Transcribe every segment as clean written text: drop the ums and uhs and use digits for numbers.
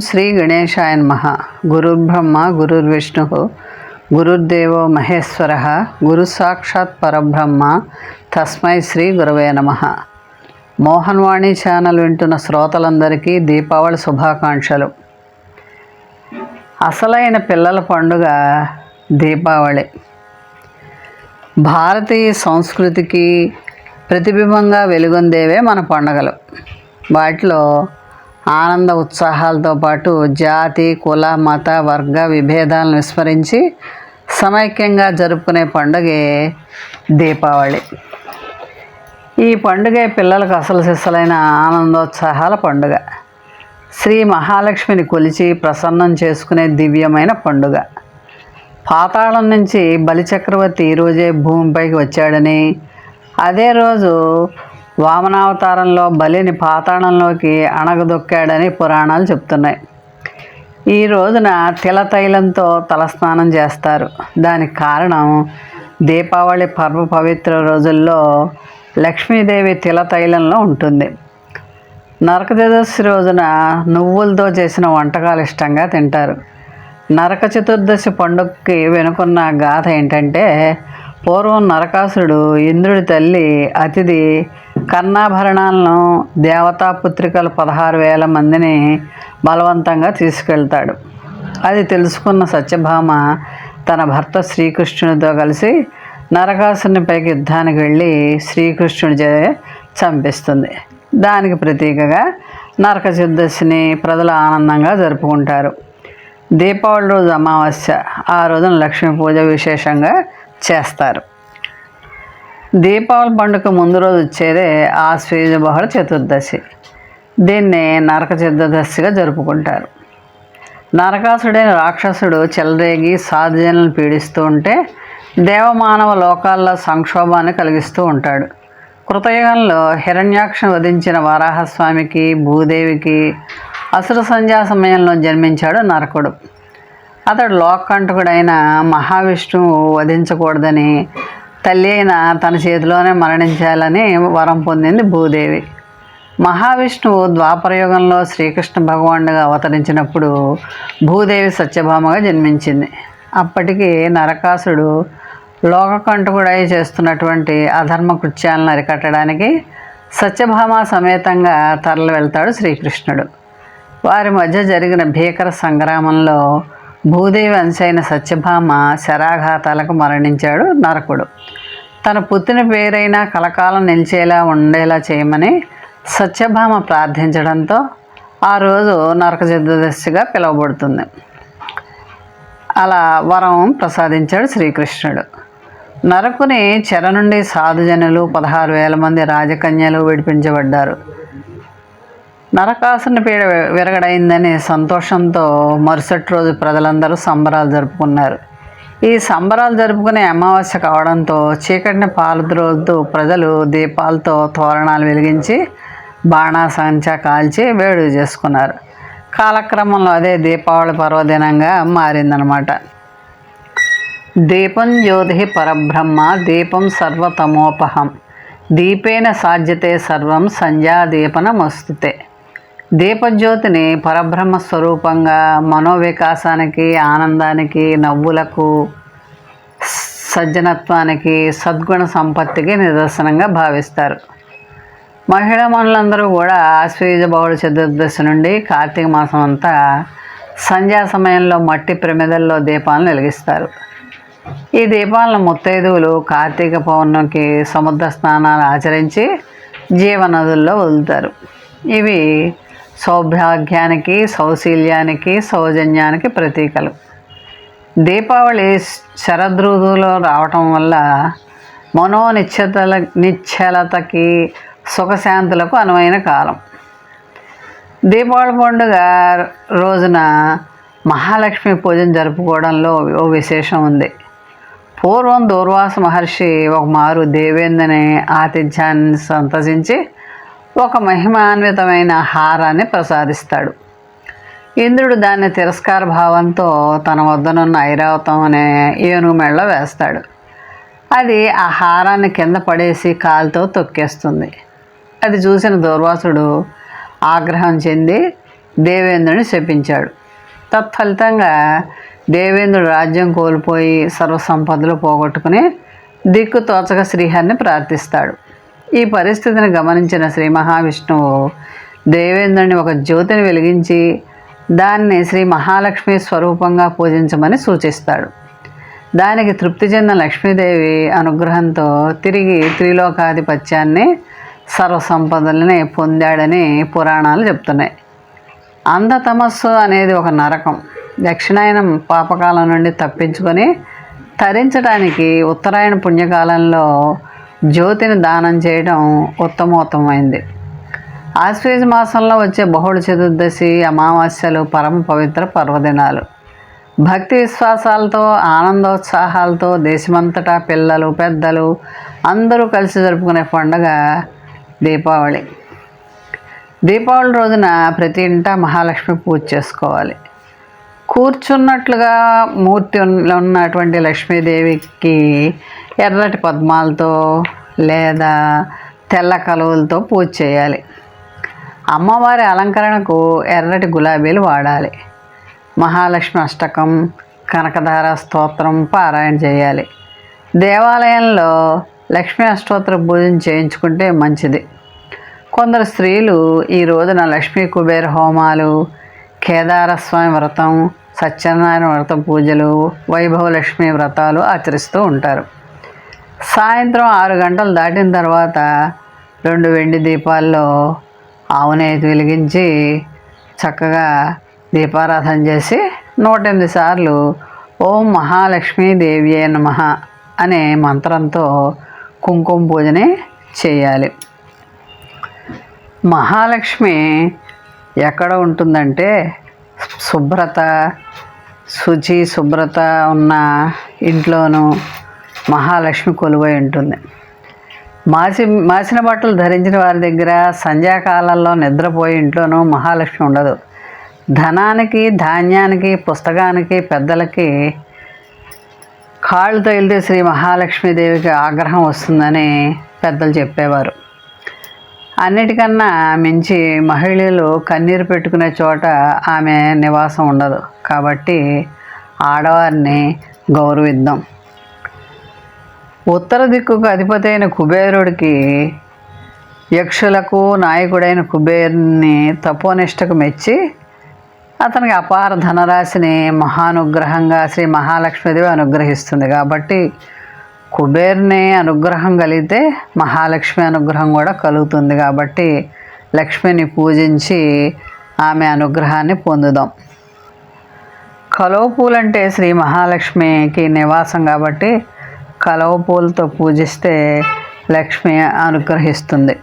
శ్రీ గణేశాయ నమః. గురుర్బ్రహ్మ గురుర్విష్ణు గురుర్దేవో మహేశ్వర గురు సాక్షాత్ పరబ్రహ్మ తస్మై శ్రీ గురవే నమః. మోహన్వాణి ఛానల్ వింటున్న శ్రోతలందరికీ దీపావళి శుభాకాంక్షలు. అసలైన పిల్లల పండుగ దీపావళి. భారతీయ సంస్కృతికి ప్రతిబింబంగా వెలుగొందేవే మన పండుగలు. వాటిలో ఆనంద ఉత్సాహాలతో పాటు జాతి, కుల, మత, వర్గ విభేదాలను విస్మరించి సమైక్యంగా జరుపుకునే పండుగే దీపావళి. ఈ పండుగే పిల్లలకు అసలు సిసలైన ఆనందోత్సాహాల పండుగ. శ్రీ మహాలక్ష్మిని కొలిచి ప్రసన్నం చేసుకునే దివ్యమైన పండుగ. పాతాళం నుంచి బలిచక్రవర్తి ఈరోజే భూమిపైకి వచ్చాడని, అదే రోజు వామనావతారంలో బలిని పాతాళంలోకి అణగదొక్కాడని పురాణాలు చెప్తున్నాయి. ఈ రోజున తిలతైలంతో తలస్నానం చేస్తారు. దానికి కారణం దీపావళి పర్వ పవిత్ర రోజుల్లో లక్ష్మీదేవి తిలతైలంలో ఉంటుంది. నరక చతుర్దశి రోజున నువ్వులతో చేసిన వంటకాలు ఇష్టంగా తింటారు. నరక చతుర్దశి పండుగకి వెనుకున్న గాథ ఏంటంటే, పూర్వం నరకాసురుడు ఇంద్రుడి తల్లి అతిథి కర్ణాభరణాలను దేవతాపుత్రికలు 16,000 మందిని బలవంతంగా తీసుకెళ్తాడు. అది తెలుసుకున్న సత్యభామ తన భర్త శ్రీకృష్ణుడితో కలిసి నరకాసురుని పైకి యుద్ధానికి వెళ్ళి శ్రీకృష్ణుడి చంపిస్తుంది. దానికి ప్రతీకగా నరక చతుర్దశిని ప్రజలు ఆనందంగా జరుపుకుంటారు. దీపావళి రోజు అమావాస్య. ఆ రోజున లక్ష్మీ పూజ విశేషంగా చేస్తారు. దీపావళి పండుగ ముందు రోజు వచ్చేదే ఆశ్వయుజ బహుళ చతుర్దశి. దీన్ని నరక చతుర్దశిగా జరుపుకుంటారు. నరకాసుడైన రాక్షసుడు చెలరేగి సాధుజనులను పీడిస్తూ ఉంటే దేవమానవ లోకాల్లో సంక్షోభాన్ని కలిగిస్తూ ఉంటాడు. కృతయుగంలో హిరణ్యాక్షను వధించిన వరాహస్వామికి, భూదేవికి అసుర సంధ్యా సమయంలో జన్మించాడు నరకుడు. అతడు లోకకంటకుడైన మహావిష్ణువు వధించకూడదని, తల్లి అయిన తన చేతిలోనే మరణించాలని వరం పొందింది భూదేవి. మహావిష్ణువు ద్వాపరయుగంలో శ్రీకృష్ణ భగవానుడిగా అవతరించినప్పుడు భూదేవి సత్యభామగా జన్మించింది. అప్పటికి నరకాసుడు లోకకంటకుడై చేస్తున్నటువంటి అధర్మ కృత్యాలను అరికట్టడానికి సత్యభామ సమేతంగా తరలి వెళ్తాడు శ్రీకృష్ణుడు. వారి మధ్య జరిగిన భీకర సంగ్రామంలో భూదేవి అంశైన సత్యభామ శరాఘాతాలకు మరణించాడు నరకుడు. తన పుత్రుని పేరైనా కలకాలం నిలిచేలా ఉండేలా చేయమని సత్యభామ ప్రార్థించడంతో ఆ రోజు నరక చతుర్దశిగా పిలువబడుతుంది. అలా వరం ప్రసాదించాడు శ్రీకృష్ణుడు. నరకుని చెర నుండి సాధుజనులు 16,000 మంది రాజకన్యలు విడిపించబడ్డారు. నరకాసుని పీడ విరగడైందని సంతోషంతో మరుసటి రోజు ప్రజలందరూ సంబరాలు జరుపుకున్నారు. ఈ సంబరాలు జరుపుకునే అమావాస్య కావడంతో చీకటిని పాలుద్రోలుతూ ప్రజలు దీపాలతో తోరణాలు వెలిగించి బాణాసంచా కాల్చి వేడుక చేసుకున్నారు. కాలక్రమంలో అదే దీపావళి పర్వదినంగా మారిందనమాట. దీపం జ్యోతి పరబ్రహ్మ దీపం సర్వతమోపహం దీపేన సాధ్యతే సర్వం సంధ్యాదీపనమస్తుతే. దీపజ్యోతిని పరబ్రహ్మ స్వరూపంగా మనోవికాసానికి, ఆనందానికి, నవ్వులకు, సజ్జనత్వానికి, సద్గుణ సంపత్తికి నిదర్శనంగా భావిస్తారు. మహిళా మనులందరూ కూడా ఆశ్వయుజ బహుళ చతుర్దశి నుండి కార్తీక మాసం అంతా సంధ్యా సమయంలో మట్టి ప్రమిదల్లో దీపాలను వెలిగిస్తారు. ఈ దీపాలను ముత్తైదువులు కార్తీక పౌర్ణమికి సముద్ర స్నానాలు ఆచరించి జీవనదుల్లో వదులుతారు. ఇవి సౌభాగ్యానికి, సౌశీల్యానికి, సౌజన్యానికి ప్రతీకలు. దీపావళి శరదృతువులో రావటం వల్ల నిశ్చలతకి, సుఖశాంతులకు అనువైన కాలం. దీపావళి పండుగ రోజున మహాలక్ష్మి పూజను జరుపుకోవడంలో ఓ విశేషం ఉంది. పూర్వం దూర్వాస మహర్షి ఒకమారు దేవేంద్రని ఆతిథ్యాన్ని సంతసించి ఒక మహిమాన్వితమైన హారాన్ని ప్రసాదిస్తాడు. ఇంద్రుడు దాన్ని తిరస్కార భావంతో తన వద్దనున్న ఐరావతం అనే ఏనుగు మెడలో వేస్తాడు. అది ఆ హారాన్ని కింద పడేసి కాలుతో తొక్కేస్తుంది. అది చూసిన దూర్వాసుడు ఆగ్రహం చెంది దేవేంద్రుని శపించాడు. తత్ఫలితంగా దేవేంద్రుడు రాజ్యం కోల్పోయి సర్వసంపదలు పోగొట్టుకుని దిక్కు తోచక శ్రీహరిని ప్రార్థిస్తాడు. ఈ పరిస్థితిని గమనించిన శ్రీ మహావిష్ణువు దేవేంద్రుని ఒక జ్యోతిని వెలిగించి దాన్ని శ్రీ మహాలక్ష్మి స్వరూపంగా పూజించమని సూచిస్తాడు. దానికి తృప్తి చెందిన లక్ష్మీదేవి అనుగ్రహంతో తిరిగి త్రిలోకాధిపత్యాన్ని సర్వసంపదలని పొందాడని పురాణాలు చెప్తున్నాయి. అంధతమస్సు అనేది ఒక నరకం. దక్షిణాయనం పాపకాలం నుండి తప్పించుకొని తరించడానికి ఉత్తరాయణ పుణ్యకాలంలో జ్యోతిని దానం చేయడం ఉత్తమోత్తమైంది. ఆశ్వేజ మాసంలో వచ్చే బహుళ చతుర్దశి, అమావాస్యలు పరమ పవిత్ర పర్వదినాలు. భక్తి విశ్వాసాలతో ఆనందోత్సాహాలతో దేశమంతటా పిల్లలు పెద్దలు అందరూ కలిసి జరుపుకునే పండుగ దీపావళి. దీపావళి రోజున ప్రతి ఇంటా మహాలక్ష్మి పూజ చేసుకోవాలి. కూర్చున్నట్లుగా మూర్తి ఉన్నటువంటి లక్ష్మీదేవికి ఎర్రటి పద్మాలతో లేదా తెల్ల కలువలతో పూజ చేయాలి. అమ్మవారి అలంకరణకు ఎర్రటి గులాబీలు వాడాలి. మహాలక్ష్మి అష్టకం, కనకధార స్తోత్రం పారాయణ చేయాలి. దేవాలయంలో లక్ష్మీ అష్టోత్తర పూజన చేయించుకుంటే మంచిది. కొందరు స్త్రీలు ఈ రోజున లక్ష్మీ కుబేర హోమాలు, కేదారస్వామి వ్రతం, సత్యనారాయణ వ్రతం పూజలు, వైభవలక్ష్మి వ్రతాలు ఆచరిస్తూ ఉంటారు. సాయంత్రం 6 గంటలు దాటిన తర్వాత 2 వెండి దీపాల్లో ఆవు నెయ్యి వెలిగించి చక్కగా దీపారాధన చేసి 108 సార్లు ఓం మహాలక్ష్మీదేవియే నమః అనే మంత్రంతో కుంకుమ పూజని చేయాలి. మహాలక్ష్మి ఎక్కడ ఉంటుందంటే శుభ్రత, శుభ్రత ఉన్న ఇంట్లోనూ మహాలక్ష్మి కొలువై ఉంటుంది. మాసిన బట్టలు ధరించిన వారి దగ్గర సంధ్యాకాలంలో నిద్రపోయి ఇంట్లోనూ మహాలక్ష్మి ఉండదు. ధనానికి, ధాన్యానికి, పుస్తకానికి, పెద్దలకి కాళ్ళు తగిలితే శ్రీ మహాలక్ష్మీదేవికి ఆగ్రహం వస్తుందని పెద్దలు చెప్పేవారు. అన్నిటికన్నా మించి మహిళలు కన్నీరు పెట్టుకునే చోట ఆమె నివాసం ఉండదు. కాబట్టి ఆడవారిని గౌరవిద్దాం. ఉత్తర దిక్కుకు అధిపతి అయిన కుబేరుడికి యక్షులకు నాయకుడైన కుబేరుని తపోనిష్టకు మెచ్చి అతనికి అపార ధనరాశిని మహానుగ్రహంగా శ్రీ మహాలక్ష్మీదేవి అనుగ్రహిస్తుంది. కాబట్టి కుబేరుని అనుగ్రహం కలిగితే మహాలక్ష్మి అనుగ్రహం కూడా కలుగుతుంది. కాబట్టి లక్ష్మిని పూజించి ఆమె అనుగ్రహాన్ని పొందుదాం. కలువ పూలంటే శ్రీ మహాలక్ష్మికి నివాసం కాబట్టి కలువ పూలతో పూజిస్తే లక్ష్మి అనుగ్రహిస్తుంది.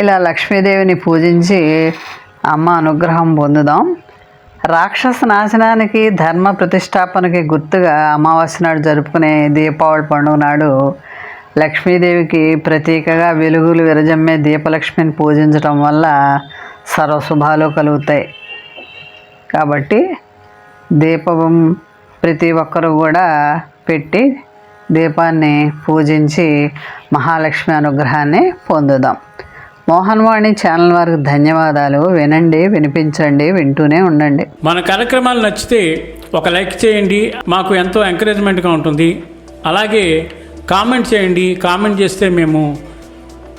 ఇలా లక్ష్మీదేవిని పూజించి అమ్మ అనుగ్రహం పొందుదాం. రాక్షస నాశనానికి, ధర్మ ప్రతిష్టాపనకి గుర్తుగా అమావాస్య నాడు జరుపుకునే దీపావళి పండుగ నాడు లక్ష్మీదేవికి ప్రతీకగా వెలుగులు విరజమ్మే దీపలక్ష్మిని పూజించడం వల్ల సర్వశుభాలు కలుగుతాయి. కాబట్టి దీపం ప్రతి ఒక్కరూ కూడా పెట్టి దీపాన్ని పూజించి మహాలక్ష్మి అనుగ్రహాన్ని పొందుదాం. మోహన్వాణి ఛానల్ వారికి ధన్యవాదాలు. వినండి, వినిపించండి, వింటూనే ఉండండి. మన కార్యక్రమాలు నచ్చితే ఒక లైక్ చేయండి, మాకు ఎంతో ఎంకరేజ్మెంట్గా ఉంటుంది. అలాగే కామెంట్ చేయండి. కామెంట్ చేస్తే మేము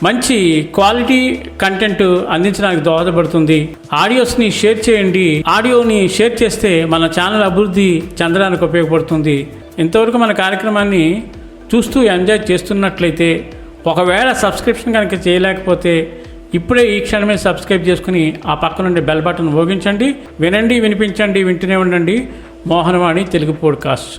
మంచి క్వాలిటీ కంటెంట్ అందించడానికి దోహదపడుతుంది. ఆడియోస్ని షేర్ చేయండి. ఆడియోని షేర్ చేస్తే మన ఛానల్ అభివృద్ధి చెందడానికి ఉపయోగపడుతుంది. ఇంతవరకు మన కార్యక్రమాన్ని చూస్తూ ఎంజాయ్ చేస్తున్నట్లయితే, ఒకవేళ సబ్స్క్రిప్షన్ కనుక చేయలేకపోతే ఇప్పుడే ఈ క్షణమే సబ్స్క్రైబ్ చేసుకుని ఆ పక్క నుండి బెల్ బటన్ మోగించండి. వినండి, వినిపించండి, వింటూనే ఉండండి. మోహన్వాణి తెలుగు పోడ్కాస్ట్.